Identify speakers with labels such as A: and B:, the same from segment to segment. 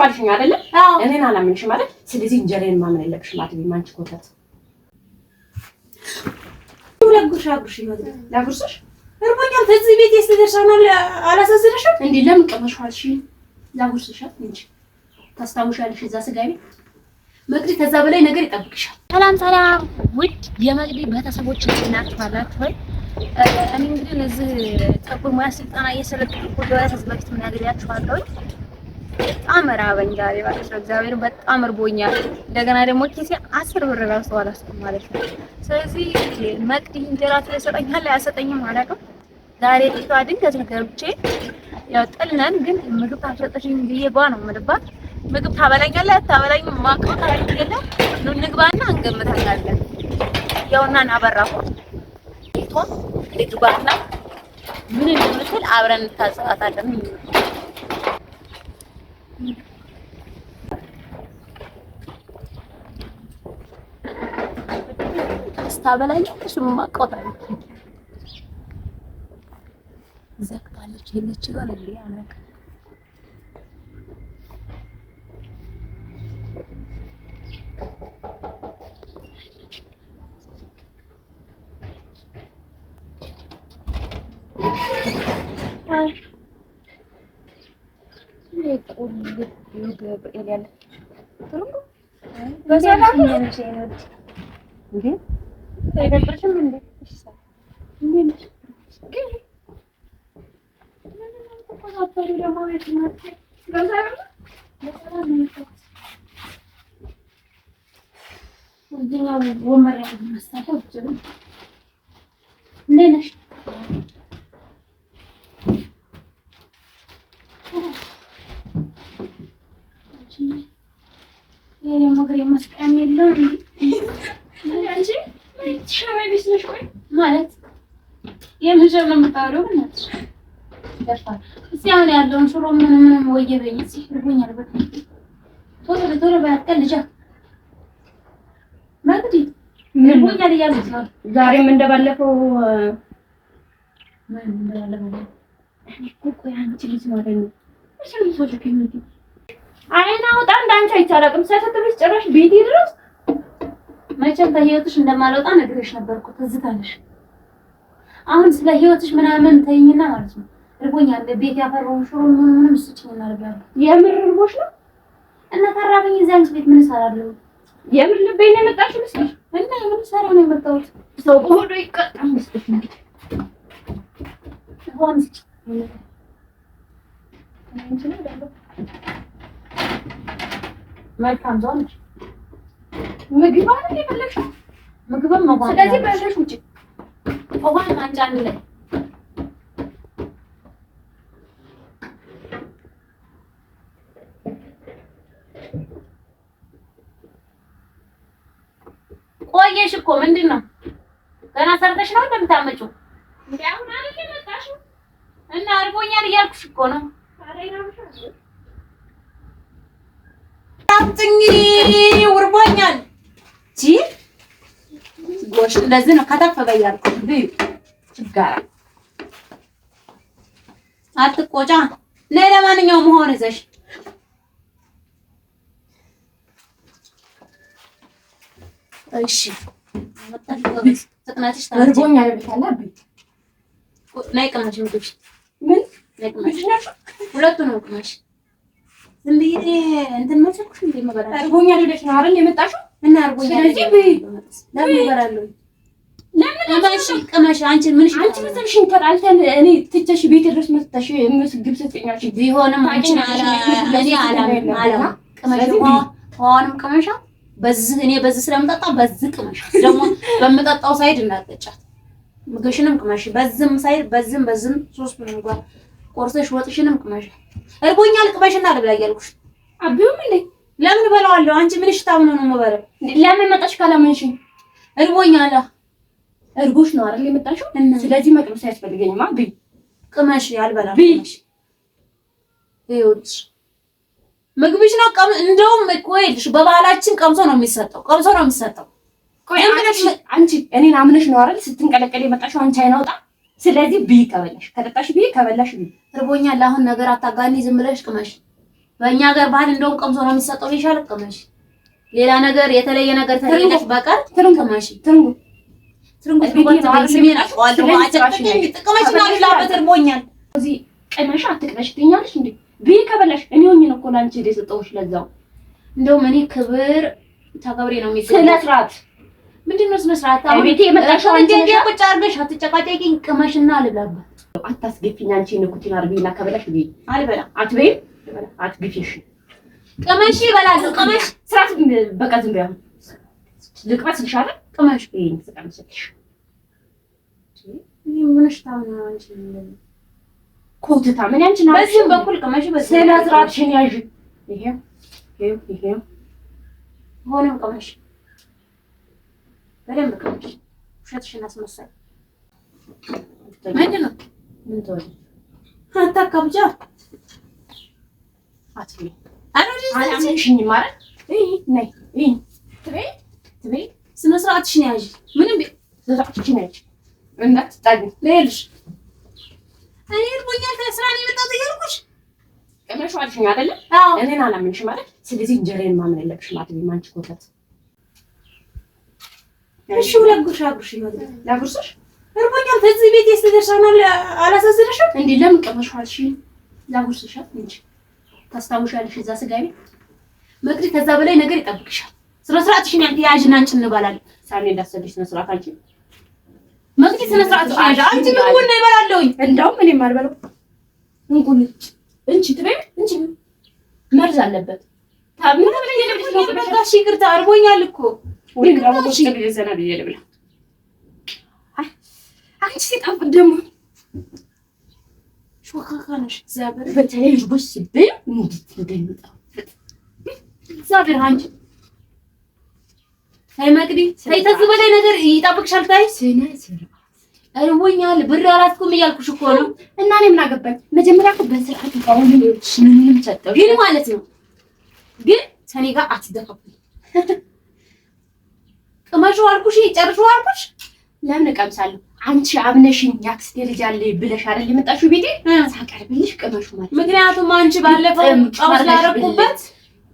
A: አልሽኝ አይደለ? እኔን አላምንሽም ማለት ስለዚህ እንጀራዬን ማመን የለብሽም ማለት ነው። ማንቺ ኮተት ላጉርሽ እርቦኛል። ከዚህ ቤት የስተደርሳናል አላሳዝነሽም እንዴ? ለምን ቀመሽዋልሽ? ላጉርስሽ እንጂ ታስታውሻለሽ እዛ ስጋ ቤት መቅዲ ከዛ በላይ ነገር ይጠብቅሻል።
B: ሰላም ውድ የመቅዲ ቤተሰቦች እናጥፋላችሁ ወይ? እኔ እንግዲህ ለዚህ ፀጉር ሙያ ስልጠና እየሰለጠንኩ ከዚህ በፊት ምን ያገኛችኋለሁ። በጣም ራበኝ ዛሬ ማለት ነው። እግዚአብሔር በጣም እርቦኛል። እንደገና ደግሞ ኪሴ 10 ብር ራሱ አላስኩም ማለት ነው። ስለዚህ መቅዲ እንጀራ ትሰጠኛለህ አያሰጠኝም አላውቅም። ዛሬ ጥቷ ድንገት ገብቼ ያው ጥልነን ግን ምግብ ታሰጠሽኝ ብዬ ጓ ነው የምልባት። ምግብ ታበላኛለህ አታበላኝም ማውቀው ታሪክ የለም። እንግባና እንገምታለን። ያውና ናበራሁ ጥቷ ልግባና ምን እንደምትል አብረን እንታዘባታለን። ታበላኛለሽ ማውቀው ታሪክ ዘግታለች የለች ጋር እንዴ አነከ
C: ሲያን ያለውን ሽሮ ምንም ወየበኝ ሲርቦኛል። በቃ ቶሎ ባያቀል ልጅ ማግዲ ምን ወኛል ያሉት ነው።
A: ዛሬም እንደባለፈው
C: ምን እንደባለፈው እኮ ያንቺ ልጅ ማለት ነው። እሺ ምን ፈልክ ይመጣ አይና ወጣ እንዳንቺ አይቻላቅም። ሳይተትብሽ ጭራሽ ቤት ይድረስ መቼም ከህይወትሽ እንደማልወጣ ነግሬሽ ነበርኩ። ትዝታለሽ። አሁን ስለ ህይወትሽ ምናምን ተይኝና ማለት ነው። እርቦኛል። ቤት ያፈራውን ሽሮ ምንም ስጭኝና አልበላም።
A: የምር እርቦሽ ነው?
C: እና ተራበኝ። እዛንቺ ቤት ምን እሰራለሁ?
A: የምር ልቤን የመጣሽ መስሎሽ?
C: እና ምን ሰራ ነው የመጣሁት?
A: ሰው በሆዶ ይቀጣል መስሎሽ ነው?
C: ሆንስ መልካም ዞንሽ
A: ምግብ አይደል የፈለግሽው?
C: ምግብም ነው።
A: ስለዚህ በለሽ ውጪ
C: ውሃን አንቺ አንድ ላይ ቆየሽ እኮ ምንድን ነው? ገና ሰርተሽ ነው እንደምታመጪው?
A: እንዴ አሁን አይደል የመጣሽው?
C: እና አርቦኛል እያልኩሽ እኮ ነው።
A: አጥኝ ወርቦኛል። ጎሽ እንደዚህ ነው ከተፍ በያልኩ ብይ ችጋራ አትቆጫ። ነይ ለማንኛውም መሆን ይዘሽ እሺ
C: ተቅናትሽ
A: ወርቦኛል ብታለብኝ
C: ነይ ቅመሽ ምግብሽ
A: ምን
C: ነይ ቅመሽ
A: ሁለቱን ነው ቅመሽ።
C: ዝም ብዬ እንትን መሰልኩሽ እንዴ መበላ
A: ወርቦኛል ብለሽ ነው አይደል የመጣሽው?
C: እና አርቦኛል
A: ስለዚህ ብይ
C: ለምን እበላለሁ?
A: ለምን ቅመሽ አንቺ ምንሽ አንቺ መሰልሽኝ ተጣልተን እኔ ትተሽ ቤት ድረስ መጥተሽ ምግብ ሰጥኛለሽ።
C: ቢሆንም አንቺ እኔ አላማ ቅመሽ ውሃውንም ቅመሻ በዚህ እኔ በዚህ ስለምጠጣ በዚህ ቅመሽ ደግሞ በምጠጣው ሳይድ እንዳትጠጫት። ምግብሽንም ቅመሽ በዚህም ሳይድ በዚህም ሶስቱንም ጋር ቆርሰሽ ወጥሽንም ቅመሽ። እርቦኛል ቅመሽና ልብላ እያልኩሽ
A: አብዩም እንዴ
C: ለምን በላዋለሁ? አንቺ ምንሽ ታምኖ ነው የምበለው?
A: ለምን መጣሽ ካላመንሽኝ?
C: እርቦኛል።
A: እርቦሽ ነው አይደል የመጣሽው? ስለዚህ መቅመስ አያስፈልገኝማ። ብይ
C: ቅመሽ ያልበላም
A: ብይ
C: ቅመሽ ይኸውልሽ ምግብሽ ነው። እንደውም ቆይልሽ በባህላችን ቀምሶ ነው የሚሰጠው።
A: ቆይ አንቺ እኔን አምነሽ ነው አይደል ስትንቀለቀል የመጣሽው? አንቺ አይናውጣ። ስለዚህ ብይ ከበላሽ ከጠጣሽ ብይ ከበላሽ ብይ።
C: እርቦኛል። አሁን ነገር አታጋኒ። ዝም ብለሽ ቅመሽ
A: በእኛ ሀገር ባህል እንደውም ቀምሶ ነው የሚሰጠው። ይሻል ቅመሽ፣ ሌላ ነገር የተለየ ነገር ተለየሽ በቀር ቅመሽ።
C: እዚህ ቅመሽ አትቅመሽ ትኛለሽ እንዴ? ብይ ከበላሽ እኔ ሆኜ ነው እኮ ላንቺ የሰጠሁሽ። ለዛው
A: እንደውም እኔ ክብር ተከብሬ ነው የሚሰጠው።
C: ስነ ስርዓት
A: ምንድን ነው ስነ ስርዓት? አሁን
C: ቤቴ የመጣሽው አንቺ ነሽ።
A: ቁጭ አድርገሽ አትጨቃጨቂኝ። ቅመሽና ልብላበት።
C: አታስገፊኝ አንቺ ንኩቲን አርቢና ከበላሽ ብይ።
A: አልበላም።
C: አትበይም? አትግፊሽ።
A: ቅመሽ ይበላል። ቅመሽ
C: ስርዓት በቃ ዝም በይ። ልቅመስ ልሻለ ቅመሽ ይሄን ተቀምሰልሽ
A: ምንሽ ታውና አንቺ
C: ኮትታ ምን ያንቺ ነው?
A: በዚህም በኩል ቅመሽ
C: ስነ ስርዓትሽን ያዥ። ይሄ
A: ሆነም ቅመሽ በደንብ ቅመሽ። ውሸትሽን አስመሳይ ምንድን ነው?
C: ምን ተወው
A: አታካብጃ።
C: አትበይ አላምንሽኝም ማለት ነይ ትበይ።
A: ስነ ስርዓትሽን ያዥ። ምንም
C: ስርዓትሽን ያዥ እንዳትጣኝ
A: ልሄድሽ። እኔ እርቦኛል ከስራ ነው የመጣሁት እያልኩሽ
C: ቅመሽ አልሽኝ አይደለ? እኔን አላምንሽም ማለት ስለዚህ እንጀራዬን ማመን የለብሽም። አትበይም አንቺ ኮተት።
A: እሺ ለጉርሻ ይወጣ
C: ላጉርስሽ።
A: እርቦኛል ከዚህ ቤት የስተደርሳናል። አላሳዝንሽም እንዴ? ለምን ቅመሽ አልሽኝ? ላጉርስሽ እንጂ ታስታውሻለሽ እዛ ስጋ ቤት መቅዲ። ከዛ በላይ ነገር ይጠብቅሻል። ስነ ስርዓትሽን ያዥና አንቺ እንባላለን።
C: ሳኔ እንዳሰብሽ ስነ ስርዓት አንቺ
A: መቅዲ ስነ ስርዓትሽን ያዥ። አንቺ ምን ሆነ ይበላለሁኝ?
C: እንደውም እኔም አልበለው እንቁልጭ እንቺ ትበይ እንቺ መርዝ አለበት። ታምን ምን ይለብሽ ነው?
A: በቃሽ ይቅርታ አርቦኛል እኮ
C: ወይ ደግሞ ተሽከብ ይዘና ብዬ አንቺ ሴጣን ደግሞ
A: ሾካካ ነሽ። እግዚአብሔር
C: በተለይ ልጅ ሲበይ እንዴት እንደሚጣው
A: እግዚአብሔር አንቺ ተይ መቅዲ ተይ። ከዚህ በላይ ነገር ይጠብቅሻል። ታይ
C: ስነ ስርዓት
A: እርቦኛል ብር አላስኩም እያልኩሽ እኮ ነው።
C: እና እኔ ምን አገባኝ? መጀመሪያ እኮ በስርዓት ይጣው ምንም ሰጠው
A: ግን ማለት ነው ግን ሰኔ ጋር አትደፋብኝ። ቅመሹ አልኩሽ ጨርሹ አልኩሽ።
C: ለምን እቀምሳለሁ? አንቺ አብነሽኝ ያክስቴ ልጅ አለ ብለሽ አይደል የመጣሽው ቤቴ ሳቀርብልሽ ቅመሹ ማለት።
A: ምክንያቱም አንቺ ባለፈው ጫው ስላደረኩበት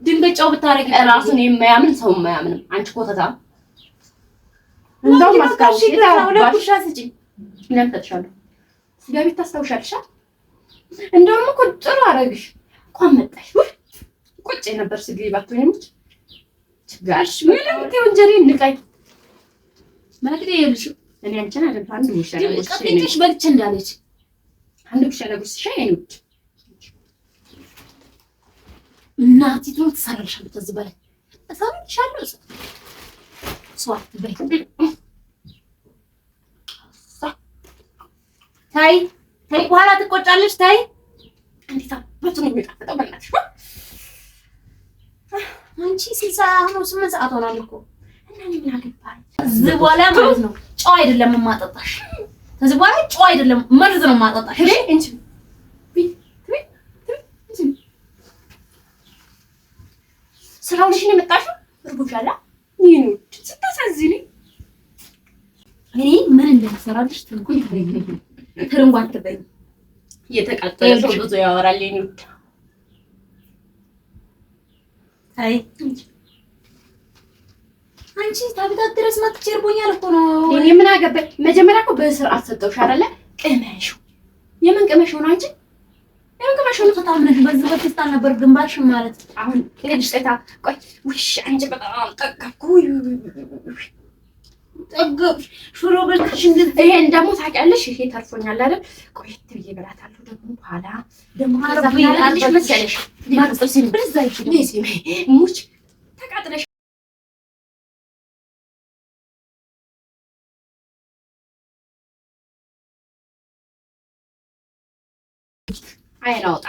A: ድንገት ጫው ብታረጊ
C: ራሱን የማያምን ሰው የማያምንም አንቺ ኮተታ። እንደውም ማስታወሻ ለኩሻ ስጪ ለምን ተጥሻለሁ? ስጋ ቤት ታስታውሻለሽ? እንደውም እኮ ጥሩ አረግሽ እንኳን መጣሽ። ቁጭ ነበር ስግሪ ባትሆኝም ችጋሽ ምንም ወንጀሪ ንቀይ
A: መቅዲ ይልሽ
C: እኔ አንቺን አይደል አንድ ውሻ ነው
A: ቀጥቅሽ በልቼ እንዳለች
C: አንድ ውሻ ነው ሲሻይ ነው
A: እናቲቱ ትሰራልሻለች። ከዚህ በላይ እሰራልሻለሁ። ስዋት በይ ታይ ታይ፣ በኋላ ትቆጫለሽ። ታይ
C: እንዴት አባቱ ነው የሚጣፍጠው በእናትሽ።
A: አንቺ 8 ሰዓት ሆኗል እኮ
C: እና ምን አገባኝ?
A: እዚህ በኋላ ማለት ነው ጨው አይደለም የማጠጣሽ። ከዚህ በኋላ ጨው አይደለም መርዝ ነው የማጠጣሽ።
C: እሺ እንጂ ስራውልሽን የመጣሽው እርቦሻላ። ይኑት ስታሳዝኒ
A: እኔ ምን እንደምሰራልሽ ትርንጓት ትበይ።
C: እየተቃጠለ ሰው ብዙ ያወራል። ይኑት
A: አይ አንቺ ታብታት ድረስ መጥቼ እርቦኛል እኮ ነው።
C: እኔ ምን አገባኝ? መጀመሪያ እኮ በስርዓት ሰጠውሽ አይደለ? ቅመሹ የምን ቅመሹ ነው አንቺ? የምን ቅመሹ ነው?
A: ተታምነሽ በዚህ በፊስታል ነበር ግንባርሽ ማለት
C: አሁን ልጅ ጤታ ቆይ ውሽ አንቺ በጣም ጠገብኩ።
A: ጠገብሽ ሽሮ በልተሽ እንደዚህ።
C: ይሄን ደግሞ ታውቂያለሽ፣ ይሄ ተርፎኛል አይደል? ቆየት ብዬ እበላታለሁ። ደግሞ በኋላ ደግሞ አረብያለሽ መሰለሽ ማጥጥስ ብልዛ ይችላል ሙች ተቃጥለሽ አይናውጣ